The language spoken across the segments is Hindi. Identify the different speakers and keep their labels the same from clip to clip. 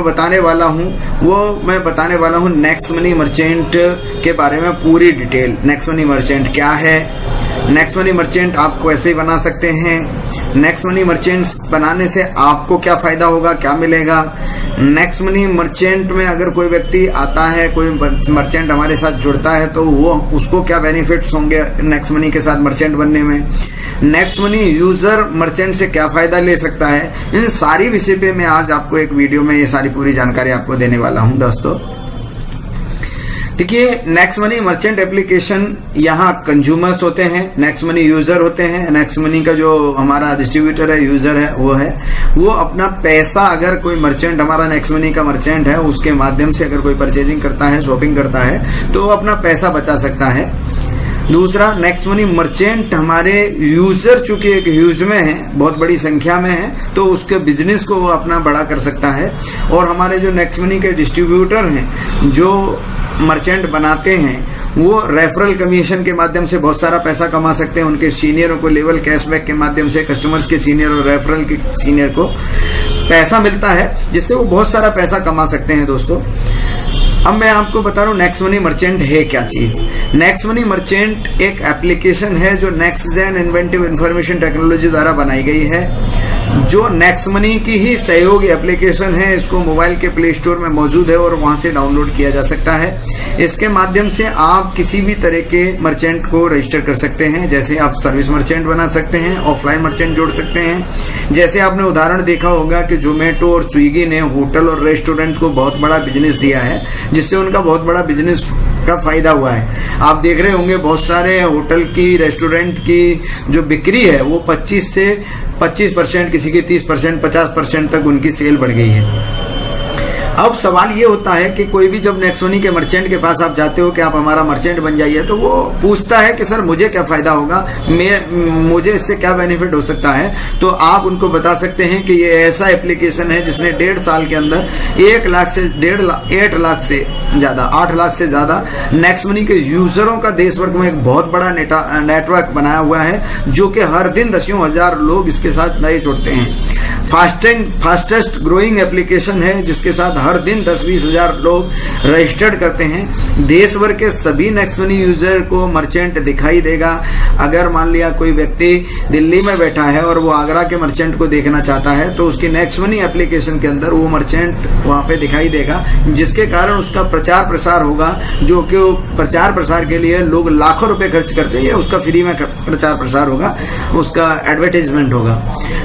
Speaker 1: मैं बताने वाला हूँ वो मैं बताने वाला हूँ नेक्स्ट मनी मर्चेंट के बारे में पूरी डिटेल। नेक्स्ट मनी मर्चेंट क्या है, नेक्स्ट मनी मर्चेंट आप कैसे बना सकते हैं, नेक्स्ट मनी मर्चेंट बनाने से आपको क्या फायदा होगा, क्या मिलेगा। नेक्स्ट मनी मर्चेंट में अगर कोई व्यक्ति आता है, कोई मर्चेंट हमारे साथ जुड़ता है तो वो उसको क्या बेनिफिट्स होंगे नेक्स्ट मनी के साथ मर्चेंट बनने में, नेक्स्ट मनी यूजर मर्चेंट से क्या फायदा ले सकता है। इन सारी विषय पे मैं आज आपको एक वीडियो में ये सारी पूरी जानकारी आपको देने वाला हूं दोस्तों। देखिए, नेक्स्ट मनी मर्चेंट एप्लीकेशन यहाँ कंज्यूमर्स होते हैं, नेक्स्ट मनी यूजर होते हैं। नेक्स्ट मनी का जो हमारा डिस्ट्रीब्यूटर है, यूजर है, वो अपना पैसा अगर कोई मर्चेंट हमारा नेक्स्ट मनी का मर्चेंट है उसके माध्यम से अगर कोई परचेजिंग करता है, शॉपिंग करता है तो वो अपना पैसा बचा सकता है। दूसरा, नेक्स्ट मनी मर्चेंट हमारे यूजर चूंकि एक ह्यूज में है, बहुत बड़ी संख्या में है, तो उसके बिजनेस को वो अपना बड़ा कर सकता है। और हमारे जो नेक्स्ट मनी के डिस्ट्रीब्यूटर हैं, जो मर्चेंट बनाते हैं, वो रेफरल कमीशन के माध्यम से बहुत सारा पैसा कमा सकते हैं। उनके सीनियरों को लेवल कैशबैक के माध्यम से कस्टमर्स के सीनियर और रेफरल के सीनियर को पैसा मिलता है, जिससे वो बहुत सारा पैसा कमा सकते हैं दोस्तों। अब मैं आपको बता रहा हूँ नेक्स्ट मनी मर्चेंट है क्या चीज। नेक्स्ट मनी मर्चेंट एक एप्लीकेशन है जो Next Gen Inventive Information Technology द्वारा बनाई गई है, जो नेक्स्ट मनी की ही सहयोगी एप्लीकेशन है। इसको मोबाइल के प्ले स्टोर में मौजूद है और वहां से डाउनलोड किया जा सकता है। इसके माध्यम से आप किसी भी तरह के मर्चेंट को रजिस्टर कर सकते हैं। जैसे आप सर्विस मर्चेंट बना सकते हैं, ऑफलाइन मर्चेंट जोड़ सकते हैं। जैसे आपने उदाहरण देखा होगा कि जोमेटो और स्विगी ने होटल और रेस्टोरेंट को बहुत बड़ा बिजनेस दिया है, जिससे उनका बहुत बड़ा बिजनेस का फायदा हुआ है। आप देख रहे होंगे बहुत सारे होटल की, रेस्टोरेंट की जो बिक्री है वो 25 से 25%, किसी की 30%, 50% तक उनकी सेल बढ़ गई है। अब सवाल ये होता है कि कोई भी जब नेक्स्ट मनी के मर्चेंट के पास आप जाते हो कि आप हमारा मर्चेंट बन जाइए, तो वो पूछता है कि सर मुझे क्या फायदा होगा, मुझे इससे क्या बेनिफिट हो सकता है। तो आप उनको बता सकते हैं कि ये ऐसा एप्लीकेशन है जिसने 1.5 साल के अंदर 1 लाख से 8 लाख से ज्यादा 8 लाख से ज्यादा नेक्स्ट मनी के यूजरों का देश भर में एक बहुत बड़ा नेटवर्क बनाया हुआ है, जो कि हर दिन दसियों हजार लोग इसके साथ नए जुड़ते हैं। फास्टेस्ट ग्रोइंग एप्लीकेशन है जिसके साथ हर दिन 10-20 हजार लोग रजिस्टर्ड करते हैं। देश भर के सभी नेक्स्ट मनी यूजर को मर्चेंट दिखाई देगा। अगर मान लिया कोई व्यक्ति दिल्ली में बैठा है और वो आगरा के मर्चेंट को देखना चाहता है, तो उसकी नेक्स्ट मनी एप्लीकेशन के अंदर वो मर्चेंट वहां पे दिखाई देगा, जिसके कारण उसका प्रचार प्रसार होगा। जो कि प्रचार प्रसार के लिए लोग लाखों रुपए खर्च करते हैं, उसका फ्री में प्रचार प्रसार होगा, उसका एडवर्टाइजमेंट होगा।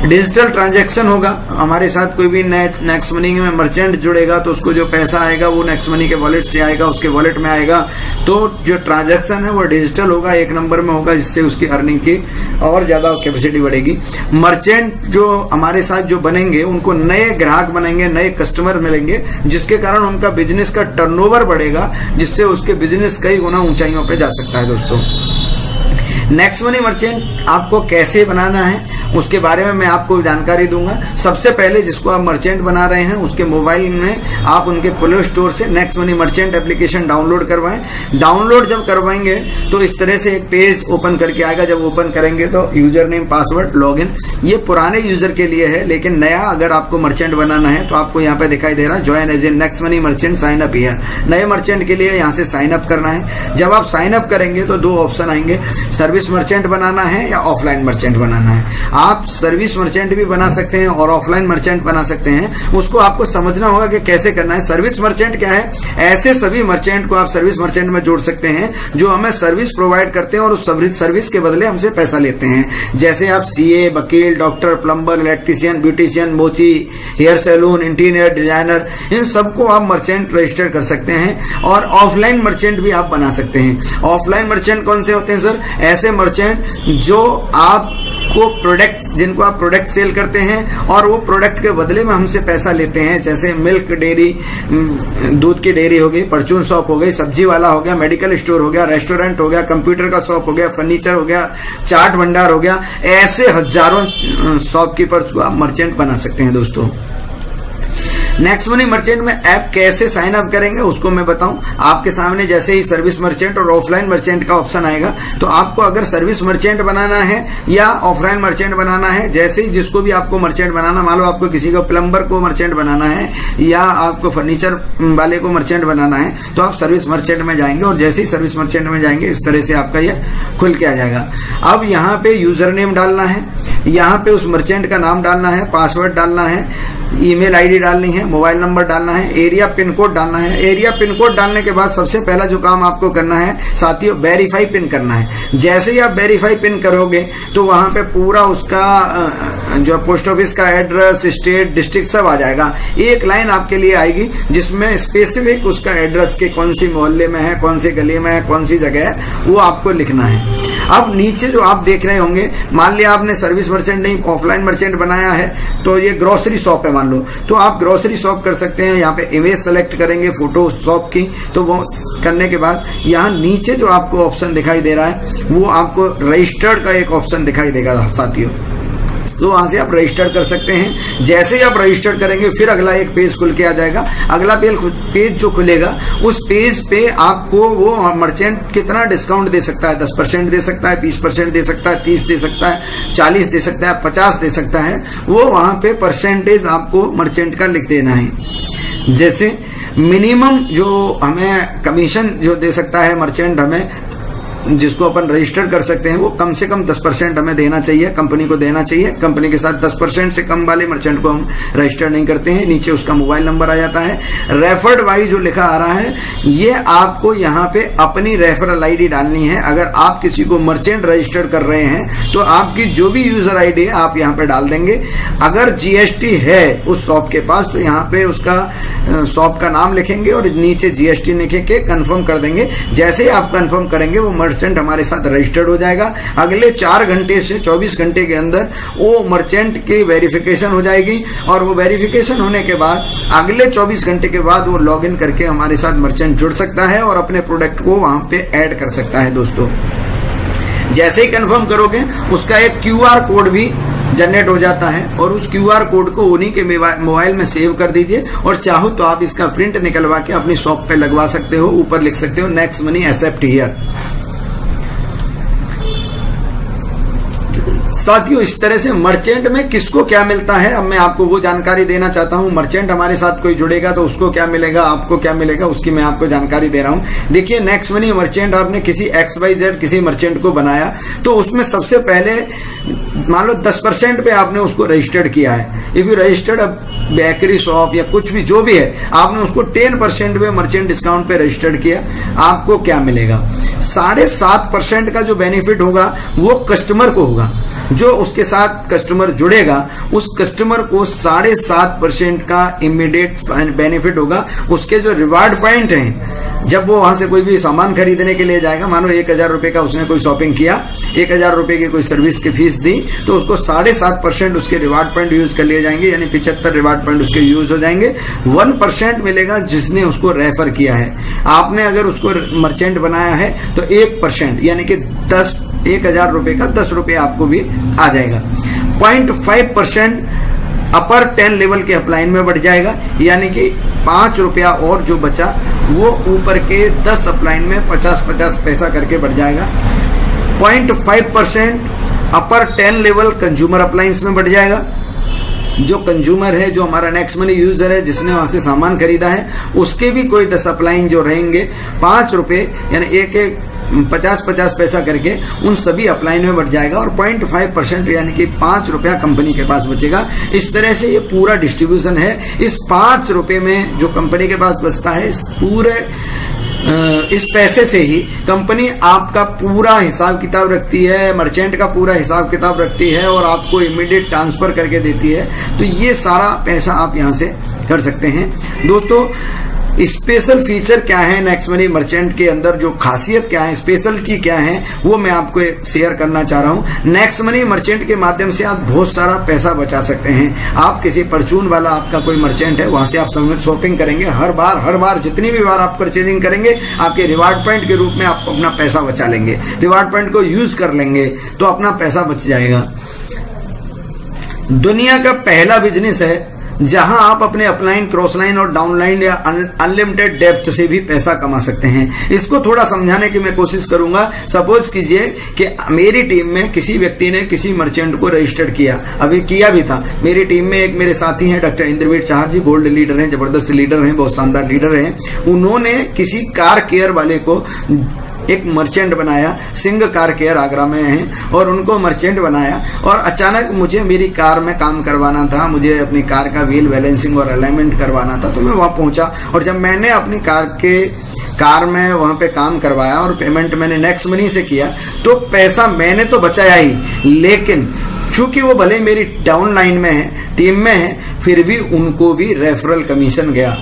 Speaker 1: डिजिटल ट्रांजैक्शन होगा। हमारे साथ कोई भी नेक्स्ट मनी में मर्चेंट जुड़ेगा तो उसको जो पैसा आएगा वो नेक्स्ट मनी के वॉलेट से आएगा, उसके वॉलेट में आएगा। तो जो ट्रांजैक्शन है वो डिजिटल होगा, 1 नंबर में होगा, जिससे उसकी अर्निंग की और ज्यादा कैपेसिटी बढ़ेगी। मर्चेंट जो हमारे साथ जो बनेंगे उनको नए ग्राहक बनेंगे, नए कस्टमर मिलेंगे, जिसके कारण उनका बिजनेस का टर्नओवर बढ़ेगा, जिससे उसके बिजनेस कई गुना ऊंचाइयों पे जा सकता है दोस्तों। नेक्स्ट मनी मर्चेंट आपको कैसे बनाना है उसके बारे में मैं आपको जानकारी दूंगा। सबसे पहले जिसको आप मर्चेंट बना रहे हैं उसके मोबाइल में आप उनके प्ले स्टोर से next Money merchant application download करवाएं। डाउनलोड जब करवाएंगे तो इस तरह से एक पेज ओपन करके आएगा। जब ओपन करेंगे तो यूजर नेम, पासवर्ड, लॉगिन, ये पुराने यूजर के लिए है, लेकिन नया अगर आपको मर्चेंट बनाना है तो आपको यहाँ पे दिखाई दे रहा है join as a Next Money Merchant sign up here. नए मर्चेंट के लिए यहाँ से साइन अप करना है। जब आप साइन अप करेंगे तो 2 ऑप्शन आएंगे, सर्विस मर्चेंट बनाना है या ऑफलाइन मर्चेंट बनाना है। आप सर्विस मर्चेंट भी बना सकते हैं और ऑफलाइन मर्चेंट बना सकते हैं। उसको आपको समझना होगा कि कैसे करना है। सर्विस मर्चेंट क्या है? ऐसे सभी मर्चेंट को आप सर्विस मर्चेंट में जोड़ सकते हैं जो हमें सर्विस प्रोवाइड करते हैं और उस सर्विस के बदले हमसे पैसा लेते हैं। जैसे आप सीए, वकील, डॉक्टर, प्लम्बर, इलेक्ट्रीशियन, ब्यूटिशियन, मोची, हेयर सैलून, इंटीरियर डिजाइनर, इन सबको आप मर्चेंट रजिस्टर कर सकते हैं। और ऑफलाइन मर्चेंट भी आप बना सकते हैं। ऑफलाइन मर्चेंट कौन से होते हैं सर? ऐसे मर्चेंट जो आपको प्रोडक्ट, जिनको आप प्रोडक्ट सेल करते हैं और वो प्रोडक्ट के बदले में हमसे पैसा लेते हैं। जैसे मिल्क डेयरी, दूध की डेयरी हो गई, परचून शॉप हो गई, सब्जी वाला हो गया, मेडिकल स्टोर हो गया, रेस्टोरेंट हो गया, कंप्यूटर का शॉप हो गया, फर्नीचर हो गया, चाट भंडार हो गया। ऐसे हजारों शॉपकीपर्स को आप मर्चेंट बना सकते हैं दोस्तों। नेक्स्ट मनी मर्चेंट में ऐप कैसे साइन अप करेंगे उसको मैं बताऊं। आपके सामने जैसे ही सर्विस मर्चेंट और ऑफलाइन मर्चेंट का ऑप्शन आएगा, तो आपको अगर सर्विस मर्चेंट बनाना है या ऑफलाइन मर्चेंट बनाना है, जैसे ही जिसको भी आपको मर्चेंट बनाना, मान लो आपको किसी को प्लम्बर को मर्चेंट बनाना है या आपको फर्नीचर वाले को मर्चेंट बनाना है, तो आप सर्विस मर्चेंट में जाएंगे और जैसे ही सर्विस मर्चेंट में जाएंगे इस तरह से आपका ये खुल के आ जाएगा। अब यहाँ पे यूजर नेम डालना है, यहाँ पे उस मर्चेंट का नाम डालना है, पासवर्ड डालना है, ईमेल आईडी डालनी है, मोबाइल नंबर डालना है, एरिया पिन कोड डालना है। एरिया पिन कोड डालने के बाद सबसे पहला जो काम आपको करना है साथियों, वेरीफाई पिन करना है। जैसे ही आप वेरीफाई पिन करोगे तो वहां पे पूरा उसका जो पोस्ट ऑफिस का एड्रेस, स्टेट, डिस्ट्रिक्ट सब आ जाएगा। एक लाइन आपके लिए आएगी जिसमें स्पेसिफिक उसका एड्रेस के कौन सी मोहल्ले में है, कौन सी गली में है, कौन सी जगह है, वो आपको लिखना है। अब नीचे जो आप देख रहे होंगे, मान लिया आपने सर्विस मर्चेंट नहीं ऑफलाइन मर्चेंट बनाया है, तो ये ग्रोसरी शॉप है मान लो, तो आप ग्रोसरी शॉप कर सकते हैं। यहाँ पे इमेज सेलेक्ट करेंगे फोटो शॉप की, तो वो करने के बाद यहाँ नीचे जो आपको ऑप्शन दिखाई दे रहा है वो आपको रजिस्टर्ड का एक ऑप्शन दिखाई देगा साथियों, तो वहां से आप रजिस्टर कर सकते हैं। जैसे ही आप रजिस्टर करेंगे फिर अगला एक पेज खुल के आ जाएगा। अगला पेज जो खुलेगा उस पेज पे आपको वो मर्चेंट कितना डिस्काउंट दे सकता है, 10% दे सकता है, 20% दे सकता है, 30 दे सकता है, 40 दे सकता है, 50 दे सकता है, वो वहां पे परसेंटेज आपको मर्चेंट का लिख देना है। जैसे मिनिमम जो हमें कमीशन जो दे सकता है मर्चेंट, हमें जिसको अपन रजिस्टर कर सकते हैं, वो कम से कम 10% हमें देना चाहिए, कंपनी को देना चाहिए। कंपनी के साथ 10% से कम वाले मर्चेंट को हम रजिस्टर नहीं करते हैं। नीचे उसका मोबाइल नंबर आ जाता है। रेफर्ड बाई जो लिखा आ रहा है, ये आपको यहाँ पे अपनी रेफरल आईडी डालनी है। अगर आप किसी को मर्चेंट रजिस्टर कर रहे हैं तो आपकी जो भी यूजर आईडी है आप यहाँ पे डाल देंगे। अगर जीएसटी है उस शॉप के पास तो यहाँ पे उसका शॉप का नाम लिखेंगे और नीचे जीएसटी लिखे के कंफर्म कर देंगे। जैसे ही आप कंफर्म करेंगे वो मर्चेंट हमारे साथ रजिस्टर्ड हो जाएगा। अगले 4 घंटे से 24 घंटे के अंदर वो मर्चेंट की वेरिफिकेशन हो जाएगी और वो वेरिफिकेशन होने के बाद अगले 24 घंटे के बाद वो लॉगिन करके हमारे साथ मर्चेंट जुड़ सकता है और अपने प्रोडक्ट को वहां पे ऐड कर सकता है। दोस्तों जैसे ही कंफर्म करोगे उसका एक क्यूआर कोड भी जनरेट हो जाता है और उस क्यूआर कोड को उन्हीं के मोबाइल में सेव कर दीजिए और चाहो तो आप इसका प्रिंट निकलवा के अपनी शॉप पे लगवा सकते हो। ऊपर लिख सकते हो नेक्स्ट मनी एक्सेप्ट हियर। साथियों इस तरह से मर्चेंट में किसको क्या मिलता है, अब मैं आपको वो जानकारी देना चाहता हूं। मर्चेंट हमारे साथ कोई जुड़ेगा तो उसको क्या मिलेगा, आपको क्या मिलेगा, उसकी मैं आपको जानकारी दे रहा हूं। देखिए नेक्स्ट मनी मर्चेंट आपने किसी XYZ किसी मर्चेंट को बनाया तो उसमें सबसे पहले मान लो 10% पे आपने उसको रजिस्टर्ड किया है। If you registered bakery shop या कुछ भी जो भी है, आपने उसको 10% पे मर्चेंट डिस्काउंट पे रजिस्टर्ड किया, आपको क्या मिलेगा, 7.5% का जो बेनिफिट होगा वो कस्टमर को होगा। जो उसके साथ कस्टमर जुड़ेगा उस कस्टमर को 7.5% का इमीडिएट बेनिफिट होगा। उसके जो रिवार्ड पॉइंट हैं, जब वो वहां से कोई भी सामान खरीदने के लिए जाएगा, मानो 1000 रुपए का उसने कोई शॉपिंग किया, 1000 रुपए की कोई सर्विस की फीस दी, तो उसको 7.5% उसके रिवार्ड पॉइंट यूज कर लिए जाएंगे, यानी 75 रिवार्ड पॉइंट उसके यूज हो जाएंगे। 1% मिलेगा जिसने उसको रेफर किया है। आपने अगर उसको मर्चेंट बनाया है तो 1% यानी कि 1000 रुपए का 10 रुपए आपको भी आ जाएगा। 0.5% अपर 10 लेवल के अपलाइन में बढ़ जाएगा, यानी कि 5 रुपया और जो बचा वो ऊपर के 10 अपलाइन में 50-50 पैसा करके बढ़ जाएगा। 0.5% अपर 10 लेवल कंज्यूमर अप्लायंस में बढ़ जाएगा। जो कंज्यूमर है, जो हमारा नेक्स्ट मनी यूजर है, जिसने वहां से सामान खरीदा है, उसके भी कोई 10 अपलाइन जो रहेंगे 5 रुपए यानी एक 50-50 पैसा करके उन सभी अपलाइन में बढ़ जाएगा और 0.5% यानी कि 5 रुपया कंपनी के पास बचेगा। इस तरह से ये पूरा डिस्ट्रीब्यूशन है। इस 5 रुपए में जो कंपनी के पास बचता है, इस पैसे से ही कंपनी आपका पूरा हिसाब किताब रखती है, मर्चेंट का पूरा हिसाब किताब रखती है और आपको इमीडिएट ट्रांसफर करके देती है। तो ये सारा पैसा आप यहां से कर सकते हैं। दोस्तों स्पेशल फीचर क्या है नेक्स्ट मनी मर्चेंट के अंदर, जो खासियत क्या है, स्पेशलिटी क्या है, वो मैं आपको शेयर करना चाह रहा हूं। नेक्स्ट मनी मर्चेंट के माध्यम से आप बहुत सारा पैसा बचा सकते हैं। आप किसी परचून वाला आपका कोई मर्चेंट है, वहां से आप शॉपिंग करेंगे, हर बार जितनी भी बार आप परचेजिंग करेंगे आपके रिवार्ड पॉइंट के रूप में आप अपना पैसा बचा लेंगे। रिवार्ड पॉइंट को यूज कर लेंगे तो अपना पैसा बच जाएगा। दुनिया का पहला बिजनेस है जहां आप अपने अपलाइन, क्रॉस लाइन और डाउनलाइन या अनलिमिटेड डेप्थ से भी पैसा कमा सकते हैं। इसको थोड़ा समझाने की मैं कोशिश करूंगा। सपोज कीजिए कि मेरी टीम में किसी व्यक्ति ने किसी मर्चेंट को रजिस्टर्ड किया, अभी किया भी था। मेरी टीम में एक मेरे साथी हैं डॉक्टर इंद्रवीर चाह जी, गोल्ड लीडर हैं, जबरदस्त लीडर हैं, बहुत शानदार लीडर हैं। उन्होंने किसी कार केयर वाले को एक मर्चेंट बनाया, सिंह कार केयर आगरा में है, और उनको मर्चेंट बनाया। और अचानक मुझे मेरी कार में काम करवाना था, मुझे अपनी कार का व्हील बैलेंसिंग और अलाइनमेंट करवाना था। तो मैं वहां पहुंचा और जब मैंने अपनी कार में वहां पे काम करवाया और पेमेंट मैंने नेक्स्ट मनी से किया, तो पैसा मैंने तो बचाया ही, लेकिन चूंकि वो भले मेरी डाउन लाइन में है, टीम में है, फिर भी उनको भी रेफरल कमीशन गया,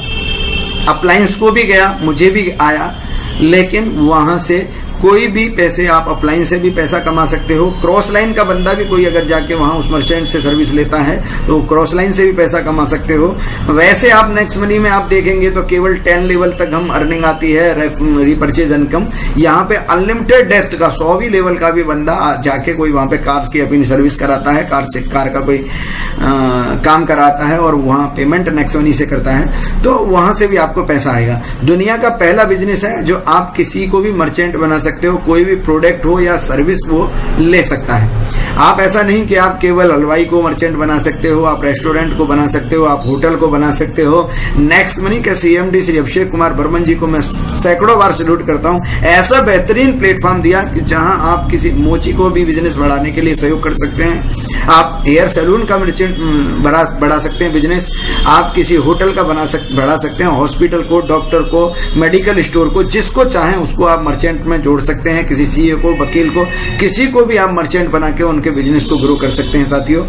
Speaker 1: अप्लायंस को भी गया, मुझे भी आया। लेकिन वहां से कोई भी पैसे, आप अपलाइन से भी पैसा कमा सकते हो। क्रॉस लाइन का बंदा भी कोई अगर जाके वहां उस मर्चेंट से सर्विस लेता है तो क्रॉस लाइन से भी पैसा कमा सकते हो। वैसे आप नेक्स्ट मनी में आप देखेंगे तो केवल 10 लेवल तक हम अर्निंग आती है रिपर्चेज इनकम। यहाँ पे अनलिमिटेड डेप्थ का 100 लेवल का भी बंदा जाके कोई वहां पे कार की अपनी सर्विस कराता है, कार का कोई काम कराता है और वहां पेमेंट नेक्स्ट मनी से करता है, तो वहां से भी आपको पैसा आएगा। दुनिया का पहला बिजनेस है जो आप किसी को भी मर्चेंट बना सकते हो, कोई भी प्रोडक्ट हो या सर्विस वो ले सकता है। आप ऐसा नहीं कि आप केवल हलवाई को मर्चेंट बना सकते हो, आप रेस्टोरेंट को बना सकते हो, आप होटल को बना सकते हो। नेक्स्ट मनी के सीएमडी श्री अभिषेक कुमार बर्मन जी को मैं सैकड़ों बार सैल्यूट करता हूं। ऐसा बेहतरीन प्लेटफॉर्म दिया कि जहां आप किसी मोची को भी बिजनेस बढ़ाने के लिए सहयोग कर सकते हैं। आप हेयर सैलून का मर्चेंट बढ़ा सकते हैं बिजनेस, आप किसी होटल का बढ़ा सकते हैं, हॉस्पिटल को, डॉक्टर को, मेडिकल स्टोर को, जिसको चाहें उसको आप मर्चेंट में जोड़ सकते हैं। किसी सीए को, वकील को, किसी को भी आप मर्चेंट बना के उनके बिजनेस को ग्रो कर सकते हैं। साथियों,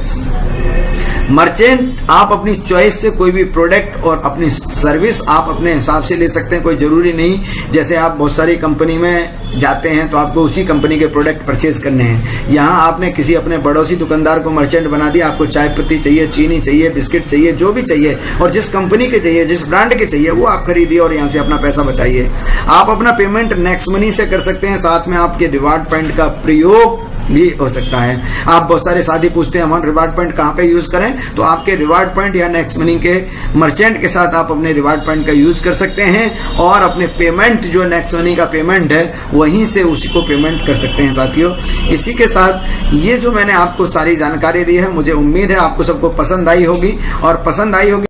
Speaker 1: मर्चेंट आप अपनी चॉइस से कोई भी प्रोडक्ट और अपनी सर्विस आप अपने हिसाब से ले सकते हैं। कोई जरूरी नहीं, जैसे आप बहुत सारी कंपनी में जाते हैं तो आपको उसी कंपनी के प्रोडक्ट परचेज करने हैं। यहाँ आपने किसी अपने पड़ोसी दुकानदार को मर्चेंट बना दिया, आपको चाय पत्ती चाहिए, चीनी चाहिए, बिस्किट चाहिए, जो भी चाहिए और जिस कंपनी के चाहिए, जिस ब्रांड के चाहिए, वो आप खरीदिए और यहाँ से अपना पैसा बचाइए। आप अपना पेमेंट नेक्स्ट मनी से कर सकते हैं, साथ में आपके रिवार्ड पॉइंट का प्रयोग भी हो सकता है। आप बहुत सारे साथी पूछते हैं हमारे रिवार्ड पॉइंट कहाँ पे यूज करें, तो आपके रिवार्ड पॉइंट या नेक्स्ट मनी के मर्चेंट के साथ आप अपने रिवार्ड पॉइंट का यूज कर सकते हैं और अपने पेमेंट जो नेक्स्ट मनी का पेमेंट है वहीं से उसी को पेमेंट कर सकते हैं। साथियों, इसी के साथ ये जो मैंने आपको सारी जानकारी दी है, मुझे उम्मीद है आपको सबको पसंद आई होगी और पसंद आई होगी